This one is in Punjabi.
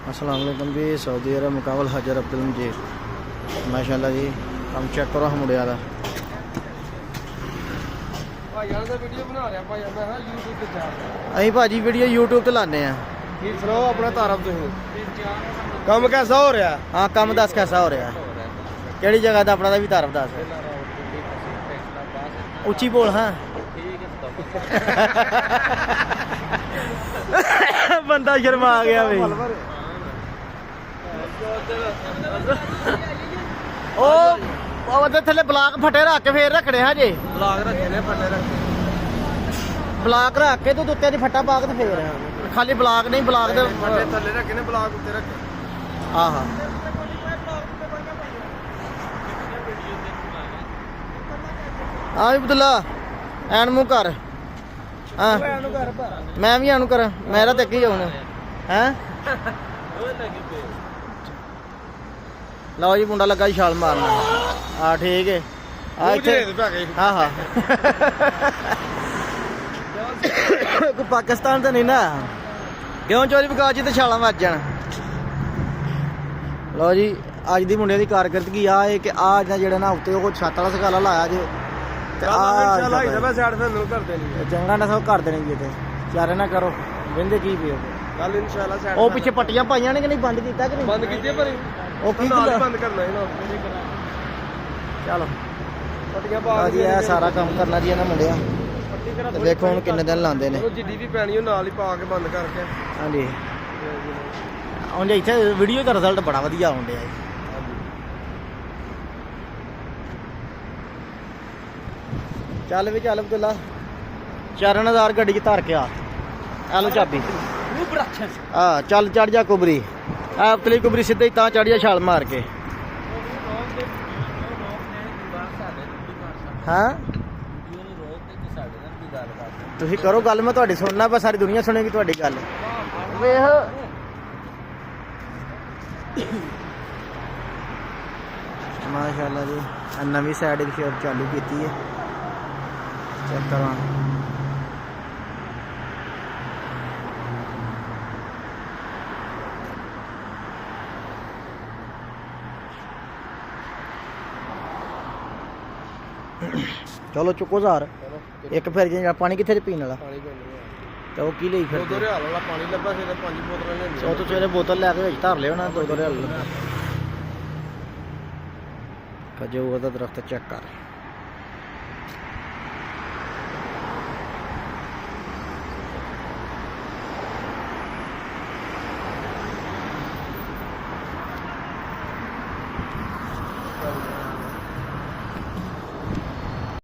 अस्सलाम वालेकुम जी। सऊदी अरब मुकाबल हजर अब्दुल मजीद माशाल्लाह जी। हम चेक करो हम मुड़िया दा ਅਸੀਂ ਭਾਜੀ ਵੀਡੀਓ YouTube ਤੇ ਲਾਣੇ ਆ। ਕੀ ਸੁਣਾਓ ਆਪਣਾ ਤਾਰਫ ਤੁਸੀਂ ਕੰਮ कैसा हो रहा है? ਹਾਂ ਕੰਮ ਦੱਸ ਕਿਹਦਾ ਹੋ ਰਿਹਾ? ਕਿਹੜੀ ਜਗ੍ਹਾ ਦਾ ਆਪਣਾ ਦਾ ਵੀ ਤਾਰਫ ਦੱਸ। ਉੱਚੀ ਬੋਲ ਹਾਂ। ਬੰਦਾ ਸ਼ਰਮਾ ਗਿਆ ਬਈ। ਉਹ ਉਹਦੇ ਥੱਲੇ ਬਲਾਕ ਫਟੇ ਰੱਖ ਕੇ ਫੇਰ ਰੱਖਣੇ ਹਜੇ। ਬਲਾਕ ਰੱਖੇ ਨੇ ਫੱਟੇ ਰੱਖੇ ਬਲਾਕ ਰੱਖ ਕੇ ਤੂੰ ਉੱਤੇ ਦੀ ਫੱਟਾ ਪਾ ਕੇ ਤੇ ਫੇਰ ਖਾਲੀ ਬਲਾਕ ਨਹੀਂ ਬਲਾਕ ਦੇ ਫੱਟੇ ਥੱਲੇ ਰੱਖੇ ਨੇ ਬਲਾਕ ਉੱਤੇ ਰੱਖੇ। ਆਹਾ ਆ ਅਬਦੁੱਲਾ ਐਨ ਮੂੰਹ ਕਰ। ਹਾਂ ਮੈਂ ਵੀ ਐਨੂੰ ਕਰਾਂ ਮੇਰਾ ਤੇ ਅੱਗੇ ਹੁਣ ਹੈ। ਲਓ ਜੀ ਮੁੰਡਾ ਲੱਗਾ ਛਾਲ ਮਾਰਨਾ। ਆ ਠੀਕ ਹੈ ਆ ਇੱਥੇ ਹਾਂ ਹਾਂ ਕੋਈ ਪਾਕਿਸਤਾਨ ਤਾਂ ਨਹੀਂ ਨਾ ਕਿਉਂ ਚੋਰੀ ਬਕਾਜੀ ਤੇ ਛਾਲਾਂ ਵੱਜ ਜਾਣ। ਲਓ ਜੀ ਅੱਜ ਦੀ ਮੁੰਡਿਆਂ ਦੀ ਕਾਰਗਰਦਗੀ ਆ ਹੈ ਕਿ ਆ ਜਿਹੜਾ ਨਾ ਉੱਤੇ ਉਹ ਛੱਤ ਵਾਲਾ ਸਕਾਲਾ ਲਾਇਆ ਜੇ ਤੇ ਆ ਚੰਗਾ ਨਾ ਸਭ ਕਰ ਦੇਣਗੇ ਤੇ ਚਾਰੇ ਨਾ ਕਰੋ ਵੰਦੇ ਕੀ ਪਿਓ ਕੱਲ ਇਨਸ਼ਾਅੱਲਾ ਸਾਈਡ ਉਹ ਪਿੱਛੇ ਪੱਟੀਆਂ ਪਾਈਆਂ ਨੇ ਕਿ ਨਹੀਂ ਬੰਦ ਕੀਤਾ ਕਿ ਨਹੀਂ ਬੰਦ ਕੀਤੀਆਂ ਪਰ ਉਹ ਕੀ ਬੰਦ ਕਰਨਾ ਇਹਨਾਂ ਚਲੋ ਪੱਟੀਆਂ ਪਾ ਜੀ ਇਹ ਸਾਰਾ ਕੰਮ ਕਰਨਾ ਜੀ ਇਹਨਾਂ ਮੁੰਡਿਆਂ ਤੇ ਦੇਖੋ ਹੁਣ ਕਿੰਨੇ ਦਿਨ ਲਾਉਂਦੇ ਨੇ। ਉਹ ਜਿੱਡੀ ਵੀ ਪੈਣੀ ਉਹ ਨਾਲ ਹੀ ਪਾ ਕੇ ਬੰਦ ਕਰਕੇ। ਹਾਂਜੀ ਹੁਣ ਇੱਥੇ ਵੀਡੀਓ ਦਾ ਰਿਜ਼ਲਟ ਬੜਾ ਵਧੀਆ ਆਉਣ ਡਿਆ ਜੀ। ਚੱਲ ਵੀ ਚੱਲ ਅਬਦੁੱਲਾ 4000 ਗੱਡੀ 'ਚ ਧਰ ਕੇ ਆ ਲੋ ਚਾਬੀ। ਆ ਚੱਲ ਚੜ ਜਾ ਕੁਬਰੀ ਆ ਪਤਲੀ ਕੁਬਰੀ ਸਿੱਧਾ ਹੀ ਤਾਂ ਚੜ ਜਾ ਛਾਲ ਮਾਰ ਕੇ। ਹਾਂ ਤੁਸੀਂ ਕਰੋ ਗੱਲ ਮੈਂ ਤੁਹਾਡੀ ਸੁਣਨਾ ਪਰ ਸਾਰੀ ਦੁਨੀਆ ਸੁਣੇਗੀ ਤੁਹਾਡੀ ਗੱਲ। ਵੇਖ ਮਾਸ਼ਾਅੱਲਾ ਜੀ ਨਵੀਂ ਸਾਈਡ ਦੀ ਸ਼ੇਪ ਚਾਲੂ ਕੀਤੀ ਹੈ। ਚੈੱਕ ਕਰਾਂ ਚਲੋ ਚੁੱਕੋ ਜ਼ਾਰ ਇੱਕ ਫਿਰ ਜੇ ਪਾਣੀ ਕਿੱਥੇ ਪੀਣ ਵਾਲਾ ਤੇ ਉਹ ਕੀ ਲਈ ਫਿਰ 2 ਰਿਆਲ ਵਾਲਾ ਪਾਣੀ ਲੱਭਾ ਫਿਰ 5 ਬੋਤਲਾਂ ਲੈਣੀਆਂ। ਉਹ ਤੋਂ ਸਵੇਰੇ ਬੋਤਲ ਲੈ ਕੇ ਵਿੱਚ ਧਰ ਲਿਓ ਨਾ 2 ਰਿਆਲ। ਖਜੂਰ ਦਾ ਦਰਖਤ ਚੈੱਕ ਕਰ।